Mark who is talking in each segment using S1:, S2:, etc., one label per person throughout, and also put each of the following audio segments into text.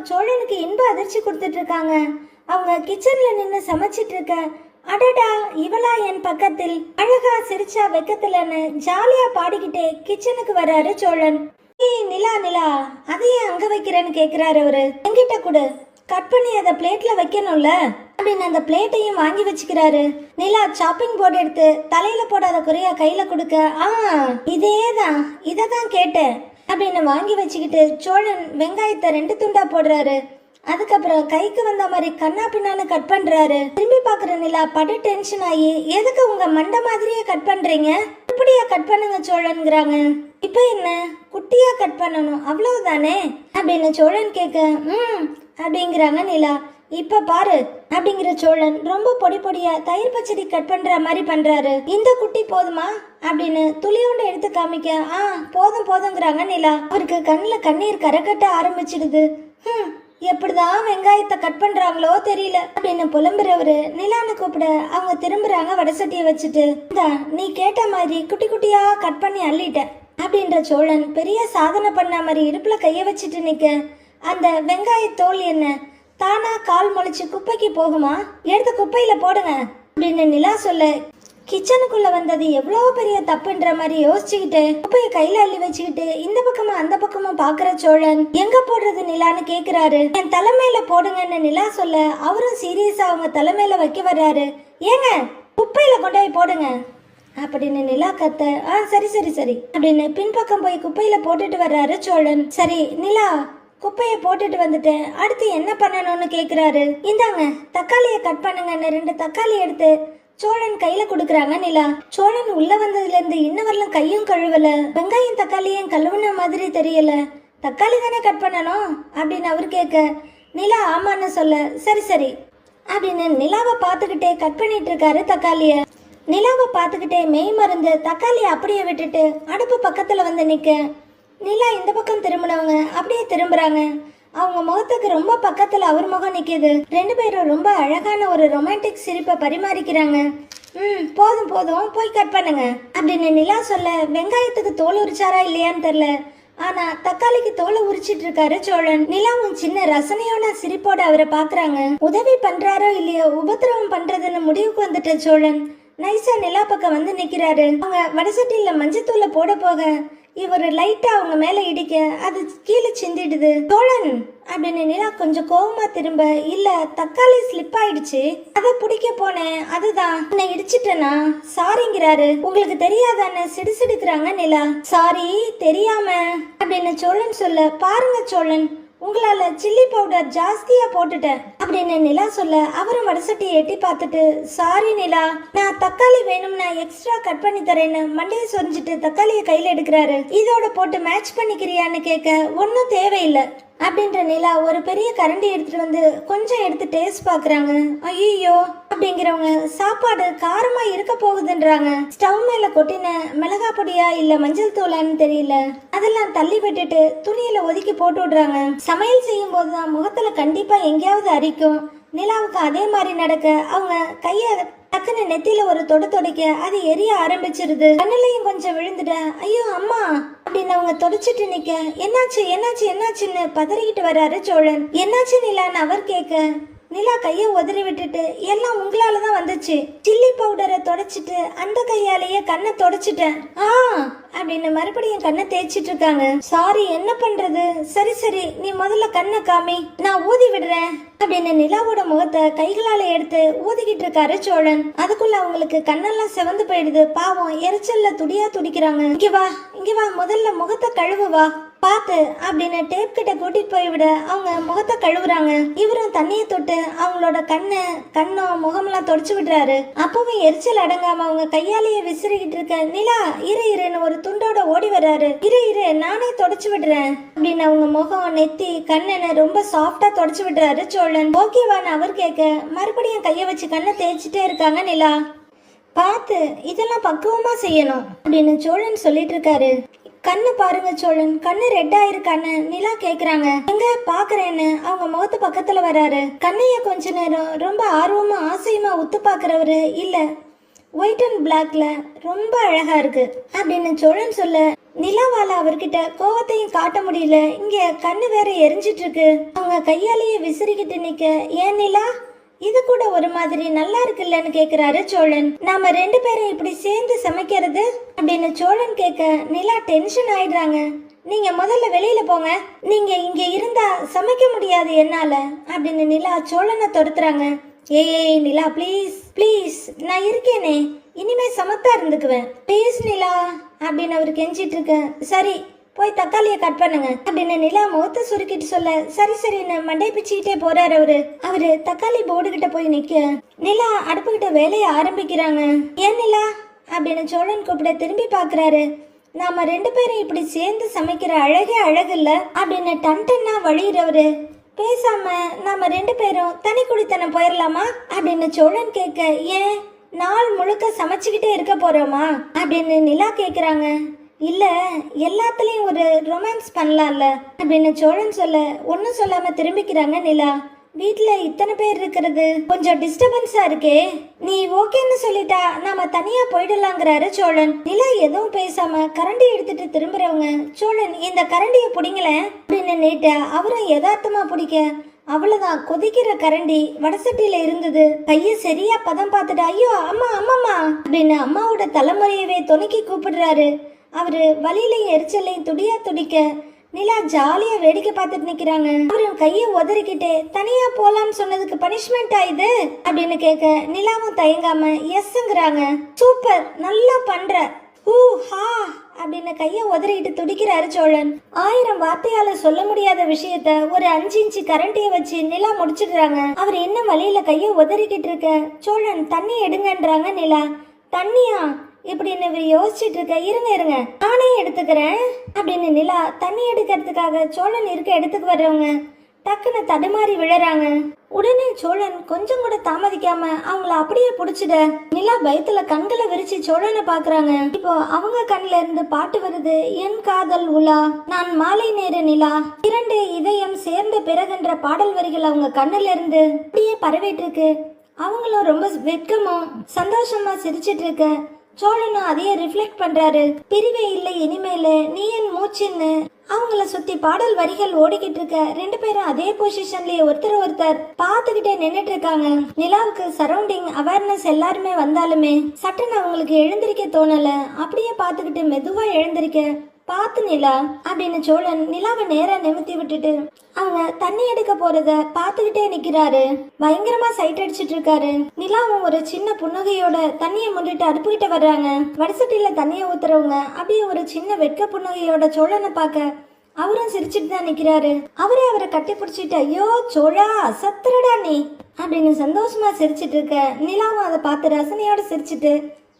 S1: சோழனுக்கு இன்ப அதிர்ச்சி கொடுத்துட்டு இருக்காங்க. அவங்க கிச்சன்ல நின்று சமைச்சிட்டு இருக்க, அடடா இவளா என் பக்கத்தில், அழகா சிரிச்சா வெக்கத்துலன்னு ஜாலியா பாடிக்கிட்டே கிச்சனுக்கு வர்றாரு சோழன். நிலா நிலா அதையே அங்க வைக்கிறேன்னு கேக்குறாரு அவரு. என்கிட்ட கொடு, கட் பண்ணி அதை பிளேட்ல வைக்கணும்ல அப்படின்னு அந்த பிளேட்டையும் வாங்கி வச்சுக்கிறாரு. நிலா சாப்பிங் போர்டு எடுத்து தலையில போடாத குறையா கையில கொடுக்க, இதேதான் இததான் கேட்டேன் அப்படின்னு வாங்கி வச்சுக்கிட்டு சோழன் வெங்காயத்தை 2 துண்டா போடுறாரு. அதுக்கப்புறம் கைக்கு வந்த மாதிரி கண்ணா பின்னான்னு கட் பண்றாரு. திரும்பி பாக்குற நிலா படு டென்ஷன் ஆகி, எதுக்கு உங்க மண்டை மாதிரியே கட் பண்றீங்க, இப்படியா கட் பண்ணுங்க சோழன்ங்கிறாங்க. இப்ப என்ன குட்டியா கட் பண்ணணும் அவ்வளவுதானே அப்படின்னு சோழன் கேட்க, அப்படிங்கிறாங்க நிலா. இப்ப பாரு அப்படிங்கிற சோழன் ரொம்ப பொடி பொடியா தயிர் பச்சடி கட் பண்ற மாதிரி பண்றாரு. இந்த குட்டி போதுமா அப்படின்னு துளியோண்டு எடுத்து காமிக்க, போதும் போதுங்கிறாங்க நிலா. அவருக்கு கண்ணுல கண்ணீர் கரக்கட்ட ஆரம்பிச்சிடுது. எப்படிதான் வெங்காயத்தை கட் பண்றாங்களோ தெரியல அப்படின்னு புலம்புறவரு நிலான்னு கூப்பிட அவங்க திரும்புறாங்க வடசட்டியை வச்சுட்டு. நீ கேட்ட மாதிரி குட்டி குட்டியா கட் பண்ணி அள்ளிட்ட அப்படின்ற சோழன் பெரிய சாதனை பண்ண மாதிரி இடுப்புல கைய வச்சுட்டு நிக்க, அந்த வெங்காய தோல் என்ன தானா கால் முளைச்சு குப்பைக்கு போகுமா, எடுத்து குப்பையில போடுங்க அப்படின்னு நிலா சொல்ல, கிச்சனுக்குள்ள வந்தது எவ்வளவு பெரிய தப்புன்ற மாதிரி யோசிச்சுக்கிட்டு குப்பைய கையில அள்ளி வச்சுக்கிட்டு இந்த பக்கமும் அந்த பக்கமும் பாக்குற சோழன், எங்க போடுறது நிலான்னு கேக்குறாரு. என் தலைமையில போடுங்கன்னு நிலா சொல்ல, அவரும் சீரியஸா அவங்க தலைமையில வைக்க வர்றாரு. ஏங்க குப்பையில கொண்டு போய் போடுங்க அப்படின்னு நிலா கத்த, சரி சரி சரி அப்படின்னு பின்பக்கம் போய் குப்பையில போட்டுட்டு வர்றாரு சோழன். சரி நிலா குப்பைய போட்டுட்டு வந்துட்டேன், அடுத்து என்ன பண்ணணும்னு கேக்குறாரு. இந்தாங்க தக்காளியை கட் பண்ணுங்கன்னு 2 தக்காளி எடுத்து சோழன் கையில கொடுக்குறாங்க நிலா. சோழன் உள்ள வந்ததுல இருந்து இன்ன வரலாம் கையும் கழுவல, வெங்காயம் தக்காளியும் கழுவுன மாதிரி தெரியல, தக்காளி தானே கட் பண்ணணும் அப்படின்னு அவர் கேட்க, நிலா ஆமான்னு சொல்ல, சரி சரி அப்படின்னு நிலாவை பார்த்துக்கிட்டே கட் பண்ணிட்டு இருக்காரு தக்காளிய. நிலாவை பார்த்துக்கிட்டே மெய் மருந்து தக்காளியை அப்படியே விட்டுட்டு அடுப்பு பக்கத்துல வந்து நிக்க, நிலா இந்த பக்கம் திரும்பினவங்க அப்படியே திரும்புறாங்க. அவங்க முகத்துக்கு ரொம்ப பக்கத்துல அவர் முகம் நிக்குது. 2 பேரும் ரொம்ப அழகான ஒரு ரொமான்டிக் சிரிப்பை பரிமாறிக்கிறாங்க. போதும் போதும் போய் கட் பண்ணுங்க அப்படின்னு நிலா சொல்ல, வெங்காயத்துக்கு தோல் உரிச்சாரா இல்லையான்னு தெரியல, ஆனா தக்காளிக்கு தோலை உரிச்சிட்டு இருக்காரு சோழன். நிலாவும் சின்ன ரசனையோட சிரிப்போட அவரை பாக்குறாங்க. உதவி பண்றாரோ இல்லையோ உபத்திரவம் பண்றதுன்னு முடிவுக்கு வந்துட்ட சோழன் நைஸா நிலா பக்கம் வந்து நிக்கிறாரு. அவங்க வடசட்டியில மஞ்சத்தூளை போட போக இவர் லைட்டா அவங்க மேல இடிக்க அது கீழே சிந்திடுது. சோழன் அப்படின்னு நிலா கொஞ்சம் கோவமா திரும்ப, இல்ல தக்காளி ஸ்லிப் ஆயிடுச்சு அதை பிடிக்க போனேன், அதுதான் என்ன இடிச்சிட்டேனா சாரிங்கிறாரு. உங்களுக்கு தெரியாதான்னு சிடுசிடுக்கிறாங்க நிலா. சாரி தெரியாம அப்படின்னு சோழன் சொல்ல, பாருங்க சோழன் உங்களால சில்லி பவுடர் ஜாஸ்தியா போட்டுட்டேன் அப்படின்னு நிலா சொல்ல, அவரும் வடசட்டியை எட்டி பார்த்துட்டு, சாரி நிலா நான் தக்காளி வேணும்னா எக்ஸ்ட்ரா கட் பண்ணி தரேன்னு மண்டையை சொரிஞ்சிட்டு தக்காளியை கையில எடுக்கிறாரு. இதோட போட்டு மேட்ச் பண்ணிக்கிறியான்னு கேட்க, ஒன்னும் தேவையில்லை அப்படின்ற நிலா ஒரு பெரிய கரண்டி எடுத்துட்டு வந்து கொஞ்சம் எடுத்து டேஸ்ட் பாக்குறாங்க. ஐயோ அப்படிங்கிறவங்க சாப்பாடு காரமா இருக்க போகுதுன்றாங்க. ஸ்டவ் மேல கொட்டின மிளகா பொடியா இல்ல மஞ்சள் தூளான்னு தெரியல, அதெல்லாம் தள்ளி விட்டுட்டு துணியில ஒதுக்கி போட்டு விடுறாங்க. சமையல் செய்யும் போதுதான் முகத்துல கண்டிப்பா எங்கேயாவது அரிக்கும். நிலாவுக்கு அதே மாதிரி நடக்க அவங்க கைய டக்குன்னு நெத்தியில ஒரு தொடைக்க அது எரிய ஆரம்பிச்சிருது. கண்ணுலையும் கொஞ்சம் விழுந்துட்ட, ஐயோ அம்மா அப்படின்னு அவங்க தொடச்சிட்டு நிக்க, என்னாச்சு என்னாச்சு என்னாச்சுன்னு பதறிக்கிட்டு வர்றாரு சோழன். என்னாச்சு நிலான்னு அவர் கேட்க, நிலா கைய உதறி விட்டுட்டு, எல்லாம் உங்களாலதான் வந்துச்சு, சில்லி பவுடரை தொடச்சிட்டு அந்த கையாலேயே கண்ணை தொடச்சிட்டேன் அப்படின்னு மறுபடியும் கண்ணை தேய்ச்சிட்டு இருக்காங்க. சாரி என்ன பண்றது, சரி சரி நீ முதல்ல கண்ணை காமி நான் ஊதி விடுறேன் அப்படின்னு நிலாவோட முகத்தை கைகளால எடுத்து ஊதிக்கிட்டு இருக்காரு சோழன். அதுக்குள்ள அவங்களுக்கு கண்ணெல்லாம் செவந்து போயிடுது. பாவம் எரிச்சல்ல துடியா துடிக்கிறாங்க. இங்க வா முதல்ல முகத்தை கழுவுவா பாத்து அப்படின்னு டேப் கிட்ட கூட்டிட்டு போய் விட அவங்க முகத்தை கழுவுறாங்க. இவரும் தண்ணியை தொட்டு அவங்களோட கண்ணும் முகமெல்லாம் தொடச்சு விடுறாரு. அப்பவும் எரிச்சல் அடங்காம அவங்க கையாலேயே விசிறிக்கிட்டு இருக்க, நிலா இருன்னு ஒரு துண்டோட ஓடி வர்றாரு. இரு நானே தொடச்சு விடுறேன் அப்படின்னு அவங்க முகம் நெத்தி கண்ணனை ரொம்ப சாஃப்டா தொடச்சு விடுறாரு சோழன். ஓகேவான்னு அவர் கேட்க மறுபடியும் கைய வச்சு கண்ணை தேய்ச்சிட்டே இருக்காங்க நிலா. பார்த்து இதெல்லாம் பக்குவமா செய்யணும் அப்படின்னு சோழன் சொல்லிட்டு இருக்காரு. கண்ணு பாருங்க சோழன், கண்ணு ரெட்டா இருக்கான்னு நிலா கேக்குறாங்க. எங்க பாக்குறேன்னு அவங்க முகத்து பக்கத்துல வராரு. கண்ணைய கொஞ்ச நேரம் ரொம்ப ஆர்வமா ஆசையுமா உத்து பாக்குறவரு, இல்ல ஒயிட் அண்ட் பிளாக்ல ரொம்ப அழகா இருக்கு அப்படின்னு சோழன் சொல்ல, நிலாவால அவர்கிட்ட கோவத்தையும் காட்ட முடியல. இங்க கண்ணு வேற எரிஞ்சிட்டு இருக்கு. அவங்க கையாலேயே விசிறிக்கிட்டு நிக்க, ஏன் நிலா இது கூட ஒரு மாதிரி நல்லா இருக்குல்லன்னு கேக்குறாரு சோழன். நாம 2 பேரும் இப்படி சேர்ந்து சமைக்கிறது அப்படின்னு சோழன் கேட்க நிலா டென்ஷன் ஆயிடுறாங்க. நீங்க முதல்ல வெளியில போங்க, நீங்க இங்க இருந்தா சமைக்க முடியாது என்னால அப்படின்னு நிலா சோழனை துரத்துறாங்க. ஏய் நிலா ப்ளீஸ் ப்ளீஸ், நான் இருக்கேனே, இனிமே சமத்தா இருந்துக்குவேன், ப்ளீஸ் நிலா அப்படின்னு அவர் கெஞ்சிட்டு இருக்க. சரி போய் தக்காளியை கட் பண்ணுங்க அப்படின்னு நிலா முகத்தை சுருக்கிட்டு சொல்ல, சரி சரின்னு மண்டை பிச்சுக்கிட்டே போறாரு அவரு தக்காளி போர்டு கிட்ட போய் நிக்க நிலா அடுப்புகிட்ட வேலையை ஆரம்பிக்கிறாங்க. ஏன் நிலா அப்படின்னு சோழன் கூப்பிட திரும்பி பாக்குறாரு. நாம 2 பேரும் இப்படி சேர்ந்து சமைக்கிற அழகே அழகு இல்ல அப்படின்னு டன்னா வழியிறவரு. பேசாம நாம 2 பேரும் தனி குடித்தனம் போயிடலாமா அப்படின்னு சோழன் கேட்க, ஏன் நாள் முழுக்க சமைச்சுக்கிட்டே இருக்க போறோமா அப்படின்னு நிலா கேக்குறாங்க. இல்ல எல்லாத்துலயும் ஒரு ரொமான்ஸ் பண்ணலாம்ல அப்படின்னு சோழன் சொல்ல, ஒன்னும் சொல்லாம திரும்பிக்கிறாங்க நிலா. வீட்டுல இத்தனை பேர் இருக்கிறது கொஞ்சம் டிஸ்டர்பன்ஸா இருக்கே, நீ ஓகேன்னு சொல்லிட்டா நாம தனியா போயிடலாங்கிறாரு சோழன். நிலா எதுவும் பேசாம கரண்டி எடுத்துட்டு திரும்புறவங்க, சோழன் இந்த கரண்டிய புடிங்கல அப்படின்னு நீட்ட அவரும் யதார்த்தமா பிடிக்க, அவ்வளவுதான் கொதிக்கிற கரண்டி வடசட்டியில இருந்தது. கைய சரியா பதம் பார்த்துட்டு ஐயோ அம்மா அம்மாமா அப்படின்னு அம்மாவோட தலைமுறையவே துணைக்கி கூப்பிடுறாரு. அவரு வலியிலையும் எரிச்சலையும் துடியா துடிக்க நிலா ஜாலியா வேடிக்கை பார்த்துட்டு நிக்கிறாங்க. அவரும் கைய உதறிக்கிட்டே, தனியா போலான்னு சொன்னதுக்கு பனிஷ்மெண்ட் ஆயுது அப்படின்னு கேட்க நிலாவும் தயங்காம எஸ்ங்கிறாங்க. சூப்பர் நல்லா பண்ற ஹா அப்படின்னு கைய உதறிட்டு துடிக்கிறாரு சோழன். 1000 வார்த்தையால சொல்ல முடியாத விஷயத்த ஒரு 5 இன்ச்சு கரண்டிய வச்சு நிலா முடிச்சிடுறாங்க. அவர் என்ன வழியில கைய உதறிக்கிட்டு இருக்க சோழன் தண்ணி எடுங்கன்றாங்க. நிலா தண்ணியா இப்படின்னு இவர் யோசிச்சுட்டு இருக்க, இருங்க நானே எடுத்துக்கிறேன் அப்படின்னு நிலா தண்ணி எடுக்கிறதுக்காக சோழன் இருக்க இடத்துக்கு வர்றவங்க டக்குன்னு தடுமாறி விழறாங்க. உடனே சோழன் கொஞ்சம் கூட தாமதிக்காம அவங்கள அப்படியே புடிச்சிட நிலா பயத்துல கண்களை விரிச்சு சோழனை பாக்குறாங்க. இப்போ அவங்க கண்ணுல இருந்து பாட்டு வருது, என் காதல் உலா நான் மாலை நேர நிலா 2 இதயம் சேர்ந்த பிறகுன்ற பாடல் வரிகள் அவங்க கண்ணுல இருந்து அப்படியே பரவிட்டு இருக்கு. அவங்களும் ரொம்ப வெட்கமும் சந்தோஷமா சிரிச்சிட்டு இருக்க சோழனும் அதையே ரிஃப்ளெக்ட் பண்றாரு. பிரிவே இல்லை இனிமேல நீ என் மூச்சுன்னு அவங்கள சுத்தி பாடல் வரிகள் ஓடிக்கிட்டு இருக்க 2 பேரும் அதே பொசிஷன்லயே ஒருத்தர் பார்த்துக்கிட்டே நின்னுட்டு இருக்காங்க. நிலாவுக்கு சரௌண்டிங் அவேர்னஸ் எல்லாருமே வந்தாலுமே சட்டுன்னு அவங்களுக்கு எழுந்திருக்க தோணல. அப்படியே பார்த்துக்கிட்டு மெதுவா எழுந்திருக்க, பாத்து நிலா அப்படின்னு சோழன் நிலாவை நேரா நிமித்தி விட்டுட்டு அவங்க தண்ணி எடுக்க போறத பாத்துக்கிட்டே நிக்கிறாரு. பயங்கரமா சைட் அடிச்சிட்டு இருக்காரு. நிலாவும் ஒரு சின்ன புன்னகையோட தண்ணியை முன்னிட்டு அடுப்புகிட்ட வர்றாங்க. வடசட்டியில தண்ணியை ஊத்துறவங்க அப்படியே ஒரு சின்ன வெட்க புன்னகையோட சோழனை பார்க்க அவரும் சிரிச்சிட்டு தான் நிக்கிறாரு. அவரை கட்டி பிடிச்சிட்டு ஐயோ சோழா அசத்துறடா நீ அப்படின்னு சந்தோஷமா சிரிச்சிட்டு இருக்க நிலாவும் அதை பார்த்து ரசனையோட சிரிச்சிட்டு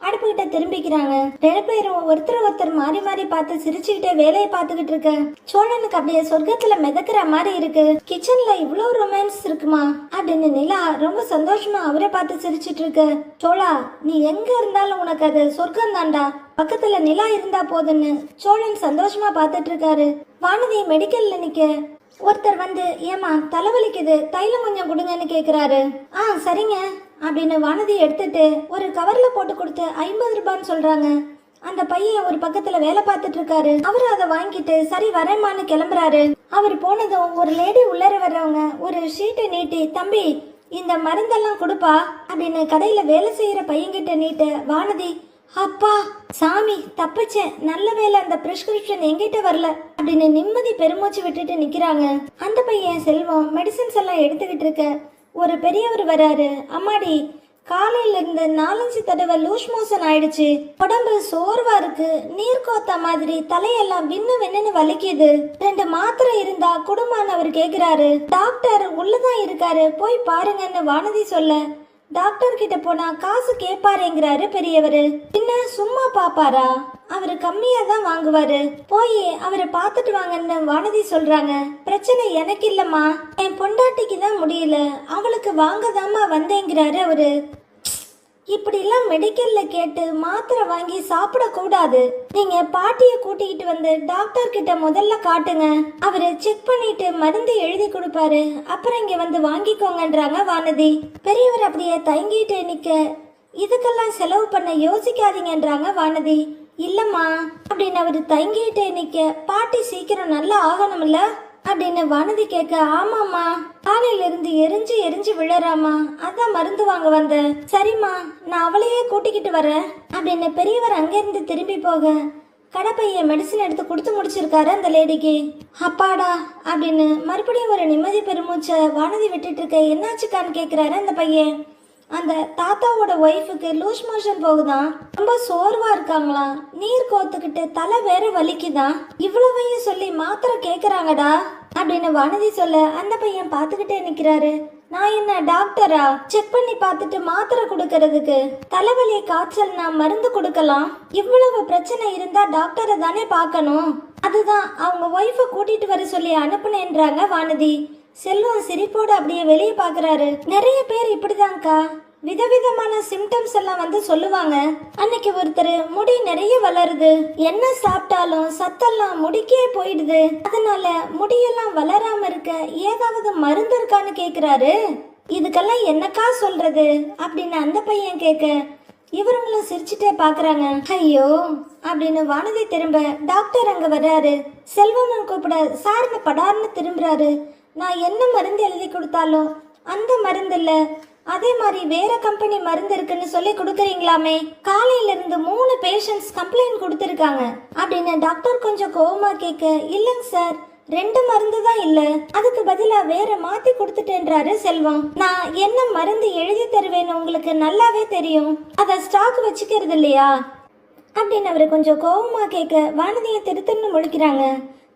S1: அடுப்புகிட்ட திரும்பிக்கிறாங்க. 2 பேரும் ஒருத்தர் மாறி மாறி பார்த்து சிரிச்சுக்கிட்டே வேலையை பார்த்துக்கிட்டு இருக்க சோழனுக்கு அப்படியே சொர்க்கத்துல மிதக்கிற மாதிரி இருக்கு. கிச்சன்ல இவ்வளவு ரொமான்ஸ் இருக்குமா அப்படின்னு நிலா ரொம்ப சந்தோஷமா அவரை பார்த்து சிரிச்சிட்டு இருக்க. சோழா நீ எங்க இருந்தாலும் உனக்கு அது சொர்க்கம் தாண்டா, பக்கத்துல நிலா இருந்தா போதுன்னு சோழன் சந்தோஷமா பார்த்துட்டு இருக்காரு. வானதி மெடிக்கல்ல நிக்க ஒருத்தர் வந்து, ஏமா தலைவலிக்குது தைலம் கொஞ்சம் கொடுங்கன்னு கேக்குறாரு. சரிங்க அப்படின்னு வானதி எடுத்துட்டு ஒரு கவர்ல போட்டு கொடுத்து 50 ரூபான்னு சொல்றாங்க. அந்த பையன் ஒரு பக்கத்துல வேலை பார்த்துட்டு இருக்காரு. அவரு அதை வாங்கிட்டு சரி வரேம்மான்னு கிளம்புறாரு. அவர் போனதும் ஒரு லேடி உள்ளர வர்றவங்க ஒரு ஷீட்டை நீட்டி, தம்பி இந்த மருந்தெல்லாம் கொடுப்பா அப்படின்னு கடையில வேலை செய்யற பையன்கிட்ட நீட்ட வானதி, அப்பா சாமி தப்பிச்சேன், நல்ல வேலை அந்த பிரிஸ்கிரிப்ஷன் எங்கிட்ட வரல அப்படின்னு நிம்மதி பெருமூச்சு விட்டுட்டு நிக்கிறாங்க. அந்த பையன் செல்வம் மெடிசன்ஸ் எல்லாம் எடுத்துக்கிட்டு இருக்க ஒரு பெரியவர் வராரு. அம்மாடி காலையில இருந்து 4-5 தடவை லூஸ் மோஷன் ஆயிடுச்சு, உடம்பு சோர்வா இருக்கு, நீர் கோத்த மாதிரி தலையெல்லாம் வின்னு வலிக்குது, 2 மாத்திரை இருந்தா குடும்பம்னு அவர் கேக்குறாரு. டாக்டர் உள்ளதான் இருக்காரு போய் பாருங்கன்னு வானதி சொல்ல டாக்டர் கிட்ட போனா காசு கேட்பாருங்கிறாரு பெரியவரு. என்ன சும்மா பாப்பாரா, அவரு கம்மியா தான் வாங்குவாரு, போய் அவரை பார்த்துட்டு வாங்கன்னு வானதி சொல்றாங்க. பிரச்சனை எனக்கு இல்லம்மா, என் பொண்டாட்டிக்கு தான் முடியல, அவளுக்கு வாங்கதாமா வந்தேங்கிறாரு அவரு. இப்படி எல்லாம் மெடிக்கல்ல கேட்டு மாத்திரை வாங்கி சாப்பிட கூடாது. நீங்க பாட்டிய கூட்டிக்கிட்டு வந்து டாக்டர் கிட்ட முதல்ல காட்டுங்க, அவரு செக் பண்ணிட்டு மருந்து எழுதி கொடுப்பாரு, அப்புறம் இங்க வந்து வாங்கிக்கோங்கன்றாங்க வானதி. பெரியவர் அப்படியே தயங்கிட்டு நிக்க இதுக்கெல்லாம் செலவு பண்ண யோசிக்காதீங்கன்றாங்க வானதி. இல்லம்மா அப்படின்னு அவரு தயங்கிட்டே நிக்க, பாட்டி சீக்கிரம் நல்லா ஆகணும்ல அப்படின்னு வானதி கேட்க, ஆமாம்மா காலையில இருந்து எரிஞ்சு எரிஞ்சு விழறாமா, அதான் மருந்து வாங்க வந்தேன். சரிம்மா நான் அவளையே கூட்டிக்கிட்டு வரேன் அப்படின்னு பெரியவர் அங்கிருந்து திரும்பி போக கடைப்பைய மெடிசன் எடுத்து கொடுத்து முடிச்சிருக்காரு அந்த லேடிக்கு. அப்பாடா அப்படின்னு மறுபடியும் ஒரு நிம்மதி பெருமூச்சை வானதி விட்டுட்டு இருக்க. என்னாச்சுக்கான்னு கேட்குறாரு அந்த பையன். அந்த தாத்தாவோட ஒய்ஃபுக்கு லூஸ் மோஷன் போகுதான், ரொம்ப சோர்வா இருக்காங்களாம், நீர் கோத்துக்கிட்டு தலை வேற வலிக்குதான், இவ்வளவையும் சொல்லி மாத்திரை கேக்குறாங்கடா அப்படின்னு வானதி சொல்ல அந்த பையன் பார்த்துக்கிட்டே நிக்கிறாரு. நான் என்ன டாக்டரா, செக் பண்ணி பார்த்துட்டு மாத்திரை கொடுக்கறதுக்கு? தலைவலி காய்ச்சல் நான் மருந்து கொடுக்கலாம், இவ்வளவு பிரச்சனை இருந்தா டாக்டரை தானே பார்க்கணும். அதுதான் அவங்க ஒய்ஃபை கூட்டிட்டு வர சொல்லி அனுப்புனேன்றாங்க வானதி. செல்வம் சிரிப்போடு அப்படியே வெளியே பாக்குறாரு. நிறைய பேர் இப்படிதான்க்கா விதவிதமான சிம்டம்ஸ் எல்லாம் வந்து சொல்லுவாங்க. அன்னைக்கு ஒருத்தர் முடி நிறைய வளருது, என்ன சாப்பிட்டாலும் சத்தெல்லாம் முடிக்கே போயிடுது, அதனால முடியெல்லாம் வளராம இருக்க ஏதாவது மருந்து இருக்கான்னு கேக்குறாரு. இதுக்கெல்லாம் என்னக்கா சொல்றது அப்படின்னு அந்த பையன் கேட்க இவருங்களும் சிரிச்சுட்டே பாக்குறாங்க. ஐயோ அப்படின்னு வானதி திரும்ப டாக்டர் அங்க வர்றாரு. செல்வம் கூப்பிட சார்னு படார்னு திரும்புறாரு. நான் என்ன மருந்து எழுதி கொடுத்தாலும் அந்த மருந்து இல்ல, அதே மாதிரி வேற கம்பெனி மருந்து இருக்குன்னு சொல்லி கொடுக்குறீங்களாமே, காலையில இருந்து 3 பேஷண்ட்ஸ் கம்ப்ளைண்ட் கொடுத்துருக்காங்க அப்படின்னு டாக்டர் கொஞ்சம் கோவமா கேட்க, இல்லைங்க சார் 2 மருந்து தான் இல்ல, அதுக்கு பதிலா வேற மாத்தி கொடுத்துட்டேன்றாரு செல்வம். நான் என்ன மருந்து எழுதி தருவேன்னு உங்களுக்கு நல்லாவே தெரியும், அதை ஸ்டாக் வச்சுக்கிறது இல்லையா அப்படின்னு அவரு கொஞ்சம் கோவமா கேட்க வானதியை திருத்தன்னு முழிக்கிறாங்க.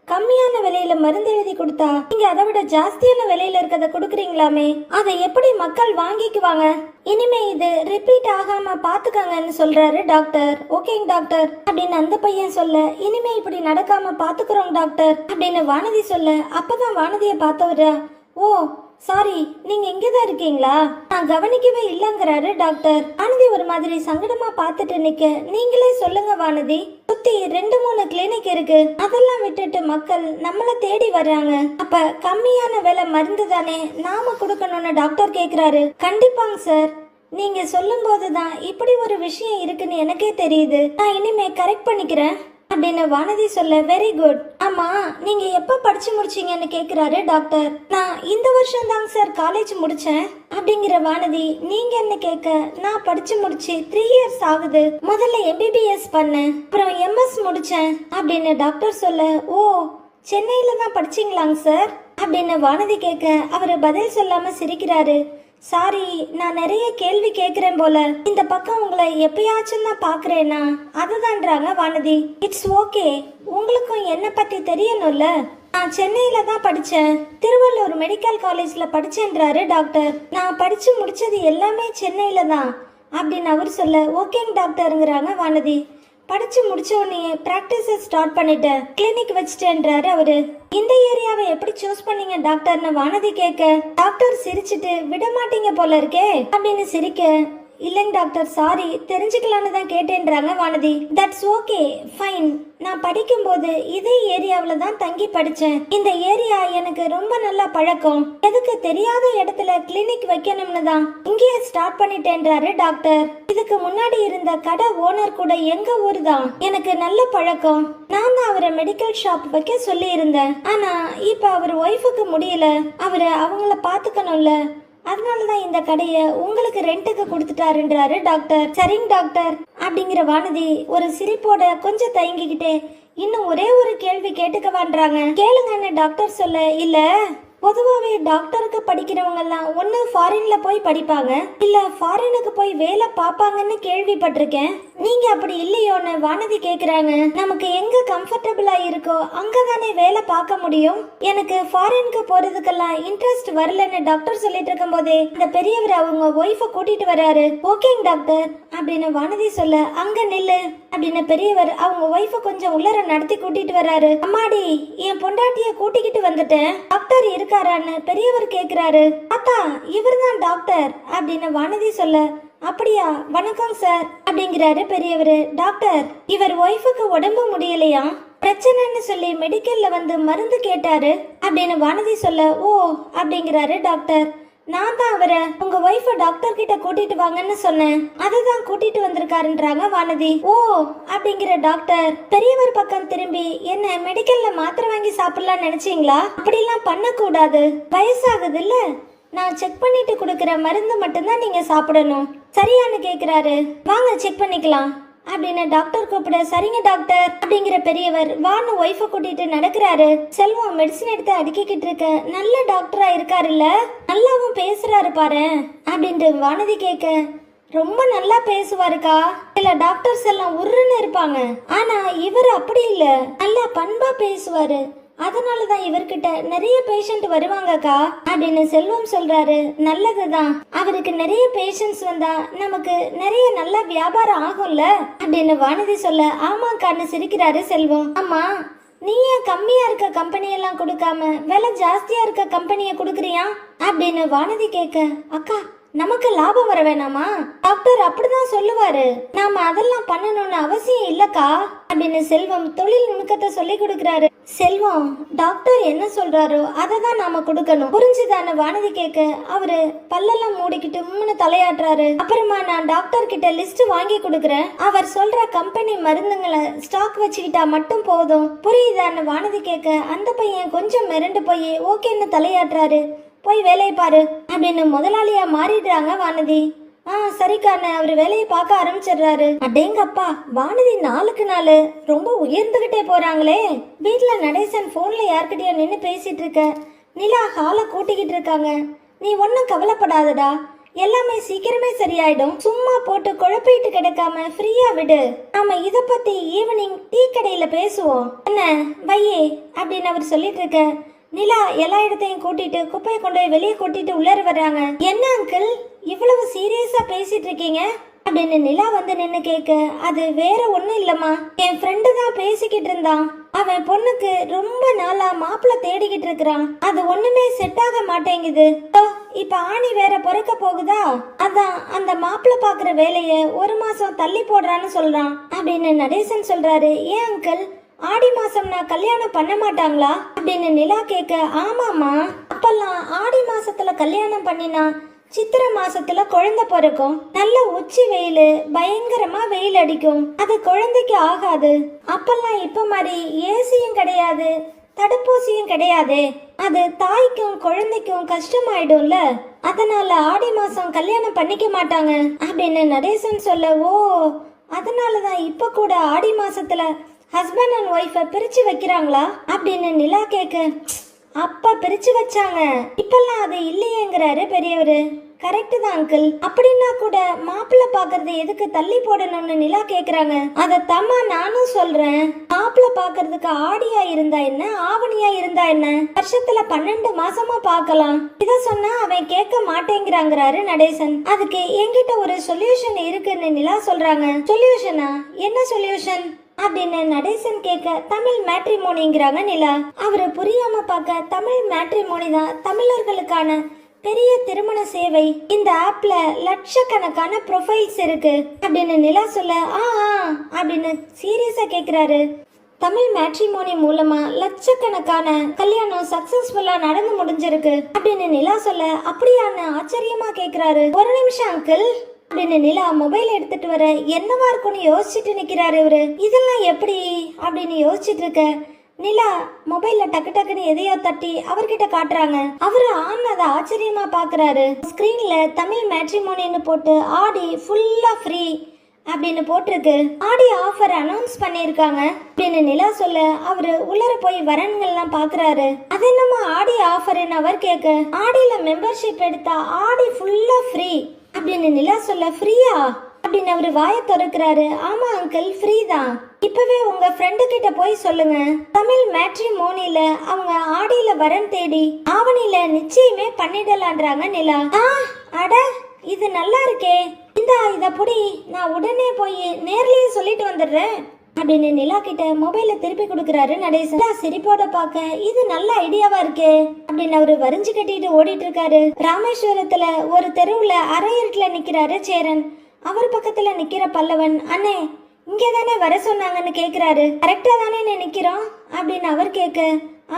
S1: கம்மியான விலையில மருந்து எழுதி கொடுத்தா நீங்க அதை விட ஜாஸ்தியான விலையில இருக்கத கொடுக்குறீங்களாமே, அதை எப்படி மக்கள் வாங்கிக்குவாங்க? இனிமே இது ரிப்பீட் ஆகாம பாத்துக்கங்கன்னு சொல்றாரு டாக்டர். ஓகேங்க டாக்டர் அப்படின்னு அந்த பையன் சொல்ல, இனிமே இப்படி நடக்காம பாத்துக்கிறோம் டாக்டர் அப்படின்னு வானதி சொல்ல, அப்பதான் வானதியை பார்த்தவரா, ஓ சாரி நீங்க இங்கதான் இருக்கீங்களா, நான் கவனிக்கவே இல்லங்கிறாரு டாக்டர். வானதி ஒரு மாதிரி சங்கடமா பார்த்துட்டு நிக்க, நீங்களே சொல்லுங்க வானதி, சுத்தி 2-3 கிளினிக் இருக்கு, அதெல்லாம் விட்டுட்டு மக்கள் நம்மள தேடி வர்றாங்க, அப்ப கம்மியான விலை மருந்து தானே நாம கொடுக்கணும்னு டாக்டர் கேக்குறாரு. கண்டிப்பாங்க சார், நீங்க சொல்லும் போதுதான் இப்படி ஒரு விஷயம் இருக்குன்னு எனக்கே தெரியுது, நான் இனிமே கரெக்ட் பண்ணிக்கிறேன் அப்படின்னு வானதி சொல்ல, வெரி குட். ஆமா நீங்க எப்ப படிச்சு முடிச்சீங்கன்னு கேக்குறாரு டாக்டர். நான் இந்த வருஷம் தாங்க சார் காலேஜ் முடிச்சேன் அப்படிங்கிற வானதி. நீங்க என்ன கேட்க, நான் படிச்சு முடிச்சு 3 இயர்ஸ் ஆகுது, முதல்ல MBBS பண்ணேன், அப்புறம் MS முடிச்சேன் அப்படின்னு டாக்டர் சொல்ல, ஓ சென்னையில தான் படிச்சீங்களாங்க சார் அப்படின்னு வானதி கேட்க அவரு பதில் சொல்லாம சிரிக்கிறாரு. சாரி நான் நிறைய கேள்வி கேட்குறேன் போல, இந்த பக்கம் உங்களை எப்பயாச்சும் தான் பார்க்குறேன்னா அதுதான்றாங்க வானதி. இட்ஸ் ஓகே, உங்களுக்கும் என்னை பற்றி தெரியணும்ல, நான் சென்னையில தான் படித்தேன், திருவள்ளூர் மெடிக்கல் காலேஜில் படித்தேன்றாரு டாக்டர். நான் படித்து முடித்தது எல்லாமே சென்னையில தான் அப்படின்னு அவர் சொல்ல, ஓகேங்க டாக்டருங்கிறாங்க வானதி. படிச்சு முடிச்ச உடனே பிராக்டிஸை ஸ்டார்ட் பண்ணிட்டேன், கிளினிக் வச்சுட்டேன்றாரு அவரு. இந்த ஏரியாவை எப்படி சூஸ் பண்ணீங்க டாக்டர்னு வானதி கேட்க, டாக்டர் சிரிச்சுட்டு விட மாட்டீங்க போல இருக்கே அப்படின்னு சிரிக்க, இல்லைங்க டாக்டர் சாரி தெரிஞ்சுக்கலான்னு தான் கேட்டேன்றாங்க வானதி. தட்ஸ் ஓகே ஃபைன், நான் படிக்கும்போது இதே ஏரியாவில் தான் தங்கி படித்தேன், இந்த ஏரியா எனக்கு ரொம்ப நல்லா பழக்கம், எதுக்கு தெரியாத இடத்துல கிளினிக் வைக்கணும்னு தான் இங்கேயே ஸ்டார்ட் பண்ணிட்டேன்றாரு டாக்டர். இதுக்கு முன்னாடி இருந்த கடை ஓனர் கூட எங்க ஊர் தான், எனக்கு நல்ல பழக்கம், நான் தான் அவரை மெடிக்கல் ஷாப் வைக்க சொல்லி இருந்தேன், ஆனா இப்ப அவர் ஒய்ஃபுக்கு முடியல, அவரு அவங்கள பாத்துக்கணும்ல, அதனாலதான் இந்த கடையை உங்களுக்கு ரெண்டுக்கு கொடுத்துட்டாருன்றாரு டாக்டர். சரிங்க டாக்டர் அப்படிங்கிற வானதி ஒரு சிரிப்போட கொஞ்சம் தயங்கிக்கிட்டே, இன்னும் ஒரே ஒரு கேள்வி கேட்டுக்கவான்றாங்க. கேளுங்கன்னு டாக்டர் சொல்ல, இல்ல பொதுவாகவே டாக்டருக்கு படிக்கிறவங்க எல்லாம் ஒன்று ஃபாரின்ல போய் படிப்பாங்க, இல்ல ஃபாரினுக்கு போய் வேலை பார்ப்பாங்கன்னு கேள்விப்பட்டிருக்கேன், நீங்க அப்படி இல்லையோன்னு வானதி கேக்குறாங்க. நமக்கு எங்க கம்ஃபர்டபுளா இருக்கோ அங்கதானே வேலை பார்க்க முடியும், எனக்கு ஃபாரினுக்கு போறதுக்கெல்லாம் இன்ட்ரெஸ்ட் வரலன்னு டாக்டர் சொல்லிட்டு இருக்கும் போதே இந்த பெரியவர் அவங்க ஒய்ஃபை கூட்டிட்டு வர்றாரு. ஓகேங்க டாக்டர் அப்படின்னு வானதி சொல்ல, அங்க நில்லு அப்படின்னு பெரியவர் அவங்க ஒய்ஃபை கொஞ்சம் உள்ளர நடத்தி கூட்டிட்டு வர்றாரு. அம்மாடி என் பொண்டாட்டிய கூட்டிக்கிட்டு வந்துட்டேன், டாக்டர் இருக்காரான்னு பெரியவர் கேக்குறாரு. தாத்தா இவர்தான் டாக்டர் அப்படின்னு வானதி சொல்ல, அப்படியா வணக்கம் சார் அப்படிங்கிறாரு பெரியவர். டாக்டர் இவர் ஒய்ஃபுக்கு உடம்பு முடியலையா, பிரச்சனைன்னு சொல்லி மெடிக்கல்ல வந்து மருந்து கேட்டாரு அப்படின்னு வானதி சொல்ல, ஓ அப்படிங்கிறாரு டாக்டர். நான் தான் அவரை உங்க ஒய்ஃப டாக்டர் கிட்ட கூட்டிட்டு வாங்கன்னு சொன்னேன். அதுதான் கூட்டிட்டு வந்திருக்காருன்றாங்க வானதி. ஓ அப்படிங்கிற டாக்டர் பெரியவர் பக்கம் திரும்பி, என்ன மெடிக்கல்ல மாத்திரை வாங்கி சாப்பிடலாம் நினைச்சீங்களா? அப்படிலாம் பண்ணக்கூடாது, வயசாகுது இல்ல, நான் செக் பண்ணிட்டு கொடுக்குற மருந்து மட்டும்தான் நீங்க சாப்பிடணும், சரியான்னு கேக்குறாரு. வாங்க செக் பண்ணிக்கலாம் அப்படின்னு டாக்டர் கூப்பிட, சரிங்க டாக்டர் அப்படிங்கிற பெரியவர் வான்னு ஒய்ஃபை கூட்டிட்டு நடக்கிறாரு. செல்வம் மெடிசன் எடுத்து அடுக்கிக்கிட்டு இருக்க, நல்ல டாக்டரா இருக்காருல்ல, நல்லாவும் பேசுறாரு பாரு அப்படின்ட்டு வானதி கேட்க, ரொம்ப நல்லா பேசுவாருக்கா. சில டாக்டர்ஸ் எல்லாம் உருன்னு இருப்பாங்க, ஆனா இவர் அப்படி இல்ல, நல்லா பண்பா பேசுவாரு, அதனாலதான் இவர்கிட்ட நிறைய பேஷண்ட் வருவாங்கக்கா அப்படின்னு செல்வம் சொல்றாரு. நல்லதுதான், அவருக்கு நிறைய பேஷண்ட்ஸ் வந்தா நமக்கு நிறைய நல்ல வியாபாரம் ஆகும்ல அப்படின்னு வானதி சொல்ல, ஆமாக்கான்னு சிரிக்கிறாரு செல்வம். ஆமா, நீ ஏன் கம்மியா இருக்க கம்பெனியெல்லாம் கொடுக்காம விலை ஜாஸ்தியா இருக்க கம்பெனியை கொடுக்குறியா அப்படின்னு வானதி கேட்க, அக்கா நமக்கு லாபம் வர வேணாமா? டாக்டர் அப்படிதான் சொல்லுவாரு, நாம அதெல்லாம் பண்ணணும்னு அவசியம் இல்லக்கா அப்படின்னு செல்வம் தொழில் நுணுக்கத்தை சொல்லி கொடுக்கறாரு. செல்வம் டாக்டர் என்ன சொல்றாரோ அதை தான் நாம கொடுக்கணும், புரிஞ்சுதான வானதி கேட்க, அவரு பல்லெல்லாம் மூடிக்கிட்டு மூணு தலையாட்டுறாரு. அப்புறமா நான் டாக்டர் கிட்ட லிஸ்ட் வாங்கி கொடுக்கறேன், அவர் சொல்ற கம்பெனி மருந்துங்களை ஸ்டாக் வச்சுக்கிட்டா மட்டும் போதும், புரியுதான்னு வானதி கேட்க, அந்த பையன் கொஞ்சம் மிரண்டு போய் ஓகேன்னு தலையாட்டுறாரு. போய் வேலையை பாரு அப்படின்னு முதலாளியா மாறிடுறாங்க வானதி. சரிக்கான அவரு வேலையை பார்க்க ஆரம்பிச்சிடுறாரு. அடேங்கப்பா, வானதி நாளுக்கு நாள் ரொம்ப உயர்ந்துகிட்டே போறாங்களே. வீட்டுல நடேசன் போன்ல யார்கிட்டயோ நின்று பேசிட்டு இருக்க, நிலா ஹாலை கூட்டிக்கிட்டு இருக்காங்க. நீ ஒன்னும் கவலைப்படாதடா, எல்லாமே சீக்கிரமே சரியாயிடும், சும்மா போட்டு குழப்பிட்டு கிடக்காம ஃப்ரீயா விடு, நாம இத பத்தி ஈவினிங் டீ கடையில பேசுவோம் என்ன வையே அப்படின்னு அவர் சொல்லிட்டு இருக்க. நிலா எல்லா இடத்தையும் கூட்டிட்டு குப்பையை கொண்டு போய் வெளியே கூட்டிட்டு உள்ளர வர்றாங்க. என்ன அங்கிள் இவ்வளவு சீரியஸா பேசிட்டு இருக்கீங்க அப்படின்னு நிலா வந்து நின்னு கேட்க, அது வேற ஒண்ணும் இல்லம்மா, என் ஃப்ரெண்டு தான் பேசிக்கிட்டு இருந்தான், அவன் பொண்ணுக்கு ரொம்ப நாளா மாப்பிள்ள தேடிக்கிட்டு இருக்கிறான், அது ஒண்ணுமே செட் ஆக மாட்டேங்குது, இப்ப ஆணி வேற பிறக்க போகுதா, அதான் அந்த மாப்பிள்ள பாக்குற வேலைய 1 மாசம் தள்ளி போடுறான்னு சொல்றான் அப்படின்னு நடேசன் சொல்றாரு. ஏன் அங்கிள் ஆடி மாசம்னா கல்யாணம் பண்ண மாட்டாங்களா அப்படின்னு நிலா கேட்க, ஆமாமா, அப்பெல்லாம் ஆடி மாசத்துல கல்யாணம் பண்ணினா சித்திரை மாசத்துல குழந்தை பிறக்கும், நல்ல உச்சி வெயில், பயங்கரமா வெயில் அடிக்கும், அது குழந்தைக்கு ஆகாது, அப்பெல்லாம் இப்ப மாதிரி ஏசியும் கிடையாது, தடுப்பூசியும் கிடையாது, அது தாய்க்கும் குழந்தைக்கும் கஷ்டமாயிடும்ல, அதனால ஆடி மாசம் கல்யாணம் பண்ணிக்க மாட்டாங்க அப்படின்னு நடேசன் சொல்ல, ஓ அதனாலதான் இப்ப கூட ஆடி மாசத்துல ஹஸ்பண்ட் அண்ட் ஒய்ஃபை பிரிச்சு வைக்கிறாங்களா அப்படின்னு நிலா கேட்க, அப்ப பிரிச்சு வச்சாங்க, இப்பெல்லாம் அது இல்லையேங்கிறாரு பெரியவரு. கரெக்ட் தான் அங்கிள், அப்படின்னா கூட மாப்பிள்ள பாக்குறது எதுக்கு தள்ளி போடணும்னு நிலா கேக்குறாங்க. அதத்தம்மா நானும் சொல்றேன், மாப்பிள்ள பாக்குறதுக்கு ஆடியா இருந்தா என்ன ஆவணியா இருந்தா என்ன, வருஷத்துல 12 மாசமா பாக்கலாம், இத சொன்னா அவன் கேட்க மாட்டேங்கிறாங்கிறாரு நடேசன். அதுக்கு என்கிட்ட ஒரு சொல்யூஷன் இருக்குன்னு நிலா சொல்றாங்க. சொல்யூஷனா? என்ன சொல்யூஷன் அப்படின்னு நடேசன் கேட்க, தமிழ் மேட்ரிமோனிங்கிறாங்க நிலா. அவரு புரியாம பார்க்க, தமிழ் மேட்ரிமோனி தான் தமிழர்களுக்கான பெரிய திருமண சேவை, இந்த ஆப்ல லட்சக்கணக்கான ப்ரொஃபைல்ஸ் இருக்கு அப்படின்னு நிலா சொல்ல, அப்படின்னு சீரியஸா கேக்குறாரு. தமிழ் மேட்ரிமோனி மூலமா லட்சக்கணக்கான கல்யாணம் சக்சஸ்ஃபுல்லா நடந்து முடிஞ்சிருக்கு அப்படின்னு நிலா சொல்ல, அப்படியான்னு ஆச்சரியமா கேக்குறாரு. ஒரு நிமிஷம் அங்கிள் அப்படின்னு நிலா மொபைல் எடுத்துட்டு வர, என்னவா இருக்கும்னு யோசிச்சுட்டு நிக்கிறாரு இவரு. இதெல்லாம் எப்படி அப்படின்னு யோசிச்சுட்டு இருக்க, நிலா மொபைல்ல டக்கு டக்குன்னு எதையோ தட்டி அவர்கிட்ட காட்டுறாங்க. அவரு ஆனதை ஆச்சரியமா பாக்குறாரு. ஸ்கிரீன்ல தமிழ் மேட்ரிமோனின்னு போட்டு ஆடி ஃபுல்லா ஃப்ரீ அப்படின்னு போட்டிருக்கு, ஆடி ஆஃபர் அனௌன்ஸ் பண்ணிருக்காங்க அப்படின்னு நிலா சொல்ல, அவரு உள்ளர போய் வரன்கள்லாம் பாக்குறாரு. அது என்னமா ஆடி ஆஃபர்னு அவர் கேட்க, ஆடியில மெம்பர்ஷிப் எடுத்தா ஆடி ஃபுல்லா ஃப்ரீ அப்படின்னு நிலா சொல்ல, ஃப்ரீயா அப்படின்னு அவரு வாய திறக்கிறாரு. ஆமா அங்கிள், ஃப்ரீ தான், இப்பவே உங்க ஃப்ரெண்டு கிட்ட போய் சொல்லுங்க, தமிழ் மேட்ரிமோனில அவங்க ஆடியில வரன் தேடி ஆவணியில நிச்சயமே பண்ணிடலான்றாங்க நிலா. அட இது நல்லா இருக்கே, இத புடி, நான் உடனே போய் நேர்லயே சொல்லிட்டு வந்துடுறேன் அப்படின்னு நிலா கிட்ட மொபைல திருப்பி கொடுக்கறாரு நடேசன். சிரிப்போட பாக்க, இது நல்ல ஐடியாவா இருக்கே அப்படின்னு அவரு வரிஞ்சு கட்டிட்டு ஓடிட்டு இருக்காரு. ராமேஸ்வரத்துல ஒரு தெருவுல அரை இருட்டுல நிக்கிறாரு சேரன். அவர் பக்கத்துல நிக்கிற பல்லவன், அண்ணே இங்கே தானே வர சொன்னாங்கன்னு கேக்குறாரு. கரெக்டா தானே நிக்கிறோம் அப்படின்னு அவர் கேட்க,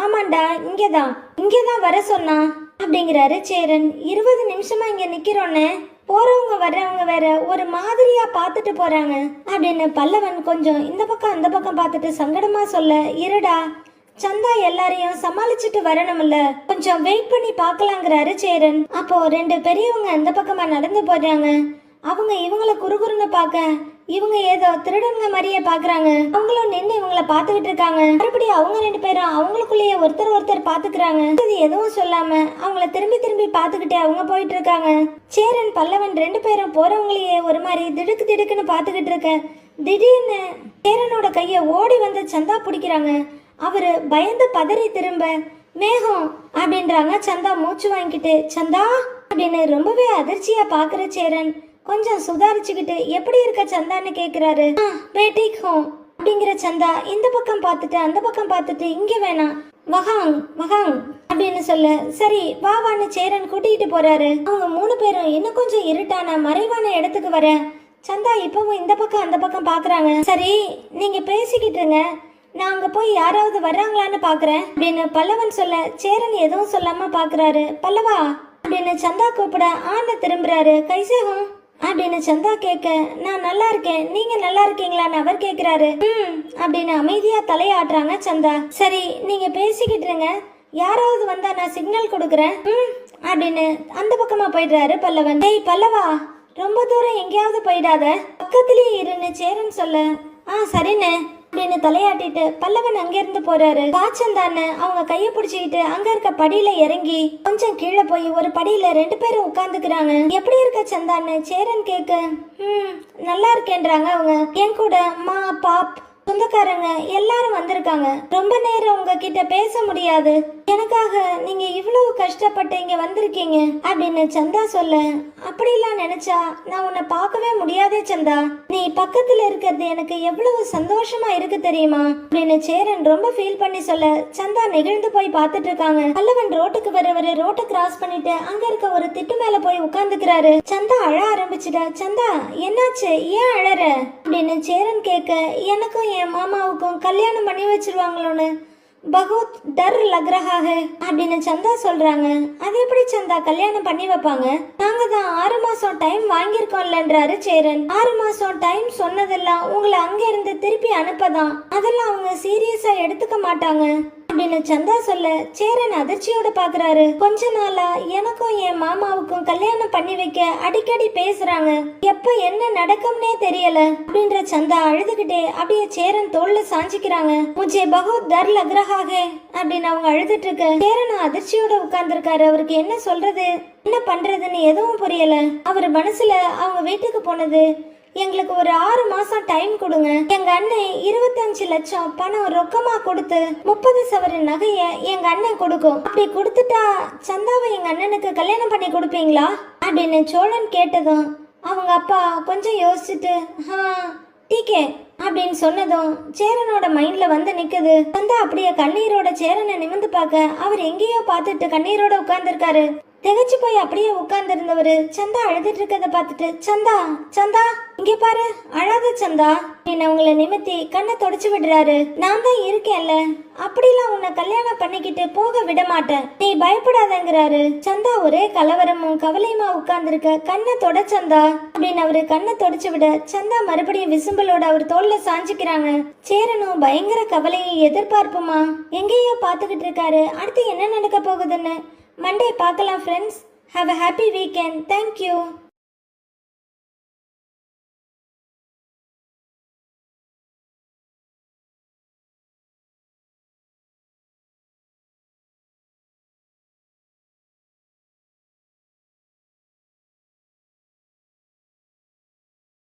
S1: ஆமாண்டா இங்கேதான் வர சொன்னா அப்படிங்கிறாரு சேரன். 20 நிமிஷமா இங்க நிக்கிறோன்னு போறவங்க வர்றவங்க வேற ஒரு மாதிரியா பார்த்துட்டு போறாங்க அப்படின்னு பல்லவன் கொஞ்சம் இந்த பக்கம் அந்த பக்கம் பார்த்துட்டு சங்கடமா சொல்ல, இருடா சந்தா எல்லாரையும் சமாளிச்சுட்டு வரணும்ல, கொஞ்சம் வெயிட் பண்ணி பார்க்கலாங்கிறாரு சேரன். அப்போ 2 பெரியவங்க அந்த பக்கமா நடந்து போறாங்க. அவங்க இவங்களை குறுகுறுன்னு பார்க்க இவங்க ஏதோ திருடங்க மாதிரியே பாக்குறாங்க. அவங்களும் நின்று இவங்களை பார்த்துக்கிட்டு இருக்காங்க. மறுபடியும் அவங்க 2 பேரும் அவங்களுக்குள்ளேயே ஒருத்தர் பார்த்துக்கிறாங்க. இது எதுவும் சொல்லாம அவங்கள திரும்பி திரும்பி பார்த்துக்கிட்டே அவங்க போயிட்டு இருக்காங்க. சேரன் பல்லவன் 2 பேரும் போறவங்களையே ஒரு மாதிரி திடுக்கு திடுக்குன்னு பார்த்துக்கிட்டு இருக்க திடீர்னு சேரனோட கைய ஓடி வந்து சந்தா பிடிக்கிறாங்க. அவரு பயந்து பதறி திரும்ப மேகம் அப்படின்றாங்க. சந்தா மூச்சு வாங்கிக்கிட்டு சந்தா அப்படின்னு ரொம்பவே அதிர்ச்சியா பாக்குற சேரன் கொஞ்சம் சுதாரிச்சுக்கிட்டு எப்படி இருக்க சந்தான்னு கேக்குறாரு. அப்படிங்கிற சந்தா இந்த பக்கம் பார்த்துட்டு அந்த பக்கம் பார்த்துட்டு இங்க வேணாம் வகாங் வகாங் அப்படின்னு சொல்ல, சரி வாவான்னு சேரன் கூட்டிகிட்டு போறாரு. அவங்க 3 பேரும் இன்னும் கொஞ்சம் இருட்டான மறைவான இடத்துக்கு வர சந்தா இப்பவும் இந்த பக்கம் அந்த பக்கம் பாக்குறாங்க. சரி நீங்க பேசிக்கிட்டு இருங்க, நான் அங்க போய் யாராவது வர்றாங்களான்னு பாக்குறேன் அப்படின்னு பல்லவன் சொல்ல, சேரன் எதுவும் சொல்லாம பாக்குறாரு. பல்லவா அப்படின்னு சந்தா கூப்பிட ஆன திரும்புறாரு. கைசேகம் அப்படின்னு சந்தா கேட்க, நான் நல்லா இருக்கேன், நீங்க நல்லா இருக்கீங்களான்னு அவர் கேக்குறாரு. அப்படின்னு அமைதியா தலையாட்டுறாங்க சந்தா. சரி நீங்க பேசிக்கிட்டு இருங்க, யாராவது வந்தா நான் சிக்னல் கொடுக்குறேன் அப்படின்னு அந்த பக்கமா போயிடுறாரு பல்லவன். டேய் பல்லவா, ரொம்ப தூரம் எங்கேயாவது போயிடாத, பக்கத்திலேயே இருன்னு சேரன் சொல்ல, சரிண்ணே அப்படின்னு தலையாட்டிட்டு பல்லவன் அங்கிருந்து போறாரு. பாச்சந்தான்னு அவங்க கைய பிடிச்சிக்கிட்டு அங்க இருக்க படியில இறங்கி கொஞ்சம் கீழே போய் ஒரு படியில 2 பேரும் உட்கார்ந்துக்கிறாங்க. எப்படி இருக்க சந்தான்னு சேரன் கேட்க, நல்லா இருக்கேன்றாங்க அவங்க. என் கூட மா பாப் சொந்தக்காரங்க எல்லாரும் வந்திருக்காங்க. ரொம்ப நேரம் உங்ககிட்ட பேச முடியாது, எனக்காக நீங்க இவ்வளவு கஷ்டப்பட்டு இங்க வந்திருக்கீங்க அப்படின்னு சந்தா சொல்ல, அப்படிலாம் நினைச்சா நான் உன்னை பார்க்கவே முடியாதே சந்தா, நீ பக்கத்துல இருக்கிறது எனக்கு எவ்வளவு சந்தோஷமா இருக்கு தெரியுமா அப்படின்னு சேரன் ரொம்ப ஃபீல் பண்ணி சொல்ல, சந்தா நெகிழ்ந்து போய் பார்த்துட்டு இருக்காங்க. பல்லவன் ரோட்டுக்கு வரவரு ரோட்டை கிராஸ் பண்ணிட்டு அங்க இருக்க ஒரு திட்டு மேல போய் உட்கார்ந்துக்கிறாரு. சந்தா அழ ஆரம்பிச்சுட்டா. சந்தா என்னாச்சு, ஏன் அழற அப்படின்னு சேரன் கேட்க, எனக்கும் என் மாமாவுக்கும் கல்யாணம் பண்ணி வச்சிருவாங்களோன்னு பகுத் டர் லக் ரஹா ஹை அப்படின்னு சந்தா சொல்றாங்க. அது எப்படி சந்தா கல்யாணம் பண்ணி வைப்பாங்க, நாங்க தான் 6 மாசம் டைம் வாங்கியிருக்கோம்லன்றாரு சேரன். 6 மாசம் டைம் சொன்னதெல்லாம் உங்களை அங்க இருந்து திருப்பி அனுப்பதான், அதெல்லாம் அவங்க சீரியஸா எடுத்துக்க மாட்டாங்க அப்படின்னு சந்தா சொல்ல, சேரன் அதிர்ச்சியோட பாக்குறாரு. கொஞ்ச நாளா எனக்கும் என் மாமாவுக்கும் கல்யாணம் பண்ணி வைக்க அடிக்கடி பேசுறாங்க, எப்ப என்ன நடக்கும்னே தெரியல அப்படின்ற சந்தா அழுதுகிட்டே அப்படியே சேரன் தோல்ல சாஞ்சிக்கிறாங்க. முஜே பகுத் டர் லக் ரஹா ஹை அப்படின்னு அவங்க அழுதுட்டு இருக்க சேரன் அதிர்ச்சியோட உட்கார்ந்துருக்காரு. அவருக்கு என்ன சொல்றது என்ன பண்றதுன்னு எதுவும் புரியல. அவர் மனசுல அவங்க வீட்டுக்கு போனது, எங்களுக்கு ஒரு 6 மாசம் டைம் கொடுங்க, எங்க அண்ணன் 25 லட்சம் பணம் ரொக்கமா கொடுத்து 30 சவரன் நகைய எங்க அண்ணன் கொடுக்கும், அப்படி கொடுத்துட்டா சந்தாவை எங்க அண்ணனுக்கு கல்யாணம் பண்ணி கொடுப்பீங்களா அப்படின்னு சோழன் கேட்டதும் அவங்க அப்பா கொஞ்சம் யோசிச்சுட்டு டீக்கே அப்படின்னு சொன்னதும் சேரனோட மைண்ட்ல வந்து நிக்குது. சந்தா அப்படியே கண்ணீரோட சேரனை நிமிந்து பார்க்க அவர் எங்கேயோ பார்த்துட்டு கண்ணீரோட உட்கார்ந்துருக்காரு. திகச்சு போய் அப்படியே உட்கார்ந்து இருந்தவரு சந்தா அழுதுட்டு இருக்கத பார்த்துட்டு, சந்தா சந்தா இங்க பாரு, அழாத சந்தா அப்படின்னு அவங்கள நிமித்தி கண்ணை தொடச்சு விடுறாரு. நான் தான் இருக்கேன்ல, அப்படிலாம் உன்னை கல்யாணம் பண்ணிக்கிட்டு போக விட மாட்டேன், நீ பயப்படாதங்கிறாரு. சந்தா ஒரே கலவரமும் கவலையுமா உட்கார்ந்துருக்க, கண்ணை தொட சந்தா அப்படின்னு அவரு கண்ணை தொடச்சு விட சந்தா மறுபடியும் விசும்பலோட அவர் தோல்ல சாஞ்சிக்கிறாங்க. சேரனும் பயங்கர கவலையும் எதிர்பார்ப்புமா எங்கேயோ பார்த்துக்கிட்டு இருக்காரு. அடுத்து என்ன நடக்க போகுதுன்னு மண்டே பார்க்கலாம் friends. Have a happy weekend. Thank you.